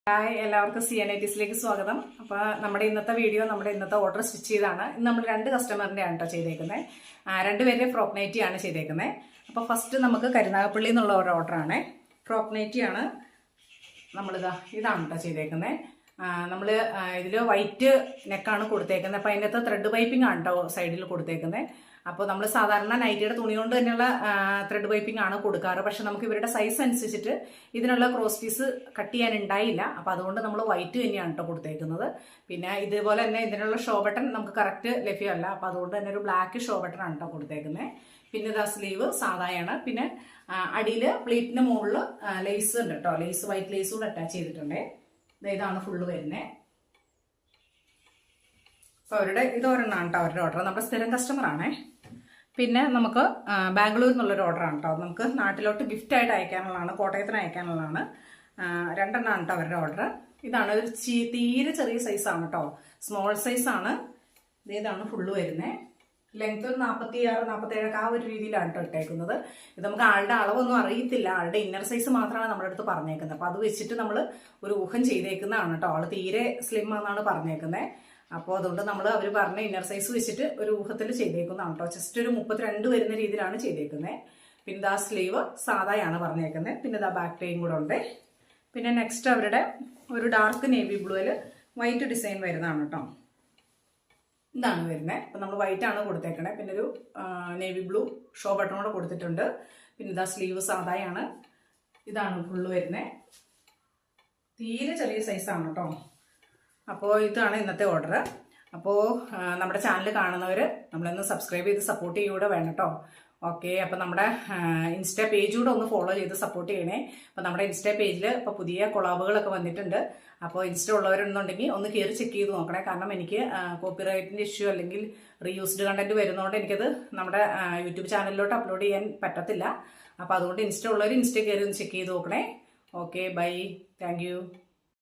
Hi, എല്ലാവർക്കും CNITസിലേക്ക് സ്വാഗതം. അപ്പോൾ നമ്മുടെ ഇന്നത്തെ വീഡിയോ നമ്മുടെ ഇന്നത്തെ ഓർഡർ സ്റ്റിച്ച് ചെയ്താണ്. ഇന്ന് നമ്മൾ 2 കസ്റ്റമറിൻ്റെ ആണ് കേട്ടോ ചെയ്തേക്കുന്നത്. 2 പേരുടെ ഫ്രോക്ക് നൈറ്റിയാണ് ചെയ്തേക്കുന്നത്. അപ്പോൾ ഫസ്റ്റ് നമുക്ക് കരുനാഗപ്പള്ളി എന്നുള്ള ഒരു ഓർഡറാണ്. ഫ്രോക്ക് നൈറ്റിയാണ് ഇതാണ് കേട്ടോ ചെയ്തേക്കുന്നത്. നമ്മൾ ഇതിൽ വൈറ്റ് നെക്കാണ് കൊടുത്തേക്കുന്നത്. അപ്പോൾ അതിൻ്റെ അകത്ത് ത്രെഡ് പൈപ്പിംഗ് ആണ് കേട്ടോ സൈഡിൽ കൊടുത്തേക്കുന്നത്. അപ്പോൾ നമ്മൾ സാധാരണ നൈറ്റിയുടെ തുണി കൊണ്ട് തന്നെയുള്ള ത്രെഡ് പൈപ്പിംഗ് ആണ് കൊടുക്കാറ്. പക്ഷെ നമുക്ക് ഇവരുടെ സൈസ് അനുസരിച്ചിട്ട് ഇതിനുള്ള ക്രോസ് പീസ് കട്ട് ചെയ്യാൻ ഉണ്ടായില്ല. അപ്പോൾ അതുകൊണ്ട് നമ്മൾ വൈറ്റ് തന്നെയാണ് കേട്ടോ കൊടുത്തേക്കുന്നത്. പിന്നെ ഇതുപോലെ തന്നെ ഇതിനുള്ള ഷോ ബട്ടൺ നമുക്ക് കറക്റ്റ് ലഭ്യമല്ല. അപ്പോൾ അതുകൊണ്ട് തന്നെ ഒരു ബ്ലാക്ക് ഷോ ബട്ടൺ ആണ് കേട്ടോ കൊടുത്തേക്കുന്നത്. പിന്നെ ഇതാ സ്ലീവ് സാധായാണ്. പിന്നെ അടിയിൽ പ്ലീറ്റിന് മുകളിൽ ലേസ് ഉണ്ട് കേട്ടോ. ലേസ് വൈറ്റ് ലേസ് കൂടെ അറ്റാച്ച് ചെയ്തിട്ടുണ്ട്. ഇതാണ് ഫുള്ള് വരുന്നത്. അപ്പോൾ അവരുടെ ഇതൊരെണ്ണമാണ് കേട്ടോ അവരുടെ ഓർഡർ. നമ്മുടെ സ്ഥിരം കസ്റ്റമറാണേ. പിന്നെ നമുക്ക് ബാംഗ്ലൂരിൽ നിന്നുള്ളൊരു ഓർഡറാണ് കേട്ടോ. നമുക്ക് നാട്ടിലോട്ട് ഗിഫ്റ്റായിട്ട് അയക്കാനുള്ളതാണ്, കോട്ടയത്തിന് അയക്കാനുള്ളതാണ്. 2 എണ്ണമാണ് കേട്ടോ അവരുടെ ഓർഡർ. ഇതാണ് ഒരു തീരെ ചെറിയ സൈസാണ് കേട്ടോ, സ്മോൾ സൈസാണ്. ഇതാണ് ഫുള്ള് വരുന്നത്. ലെങ്ത് ഒരു 46-47 ആ ഒരു രീതിയിലാണ് കേട്ടോ ഇട്ടേക്കുന്നത്. ഇത് നമുക്ക് ആളുടെ അളവൊന്നും അറിയത്തില്ല. ആളുടെ ഇന്നർ സൈസ് മാത്രമാണ് നമ്മുടെ അടുത്ത് പറഞ്ഞേക്കുന്നത്. അപ്പോൾ അത് വെച്ചിട്ട് നമ്മൾ ഒരു ഊഹം ചെയ്തേക്കുന്നതാണ് കേട്ടോ. ആൾ തീരെ സ്ലിം ആണെന്നാണ് പറഞ്ഞേക്കുന്നത്. അപ്പോൾ അതുകൊണ്ട് അവർ പറഞ്ഞ ഇന്നർ സൈസ് വെച്ചിട്ട് ഒരു ഊഹത്തിൽ ചെയ്തേക്കുന്നതാണ് കേട്ടോ. ജസ്റ്റ് ഒരു 32 വരുന്ന രീതിയിലാണ് ചെയ്തേക്കുന്നത്. പിന്നെ ഇതാ സ്ലീവ് സാധായാണ് പറഞ്ഞേക്കുന്നത്. പിന്നെ ഇതാ ബാക്ക് ടൈം കൂടെ ഉണ്ട്. പിന്നെ നെക്സ്റ്റ് അവരുടെ ഒരു ഡാർക്ക് നേവി ബ്ലൂവിൽ വൈറ്റ് ഡിസൈൻ വരുന്നതാണ് കേട്ടോ. ഇതാണ് വരുന്നത്. അപ്പം നമ്മൾ വൈറ്റ് ആണ് കൊടുത്തേക്കണേ. പിന്നെ ഒരു നേവി ബ്ലൂ ഷോ ബട്ടൺ കൂടെ കൊടുത്തിട്ടുണ്ട്. പിന്നെ ഇതാ സ്ലീവ് സാധായാണ്. ഇതാണ് ഫുള്ള് വരുന്നത്. തീരെ ചെറിയ സൈസാണ് കേട്ടോ. അപ്പോൾ ഇതാണ് ഇന്നത്തെ ഓർഡർ. അപ്പോൾ നമ്മുടെ ചാനൽ കാണുന്നവർ നമ്മളൊന്ന് സബ്സ്ക്രൈബ് ചെയ്ത് സപ്പോർട്ട് ചെയ്യുകൂടെ വേണം കേട്ടോ. ഓക്കെ, അപ്പോൾ നമ്മുടെ ഇൻസ്റ്റാ പേജ് കൂടെ ഒന്ന് ഫോളോ ചെയ്ത് സപ്പോർട്ട് ചെയ്യണേ. അപ്പോൾ നമ്മുടെ ഇൻസ്റ്റാ പേജിൽ ഇപ്പോൾ പുതിയ കൊളാബുകളൊക്കെ വന്നിട്ടുണ്ട്. അപ്പോൾ ഇൻസ്റ്റ ഉള്ളവരുണ്ടെങ്കിൽ ഒന്ന് കയറി ചെക്ക് ചെയ്ത് നോക്കണേ. കാരണം എനിക്ക് കോപ്പിറൈറ്റിൻ്റെ ഇഷ്യൂ അല്ലെങ്കിൽ റീയൂസ്ഡ് കണ്ടന്റ് വരുന്നതുകൊണ്ട് എനിക്കത് നമ്മുടെ യൂട്യൂബ് ചാനലിലോട്ട് അപ്ലോഡ് ചെയ്യാൻ പറ്റത്തില്ല. അപ്പോൾ അതുകൊണ്ട് ഇൻസ്റ്റ ഉള്ളവർ ഇൻസ്റ്റ കയറി ഒന്ന് ചെക്ക് ചെയ്ത് നോക്കണേ. Okay, bye, thank U.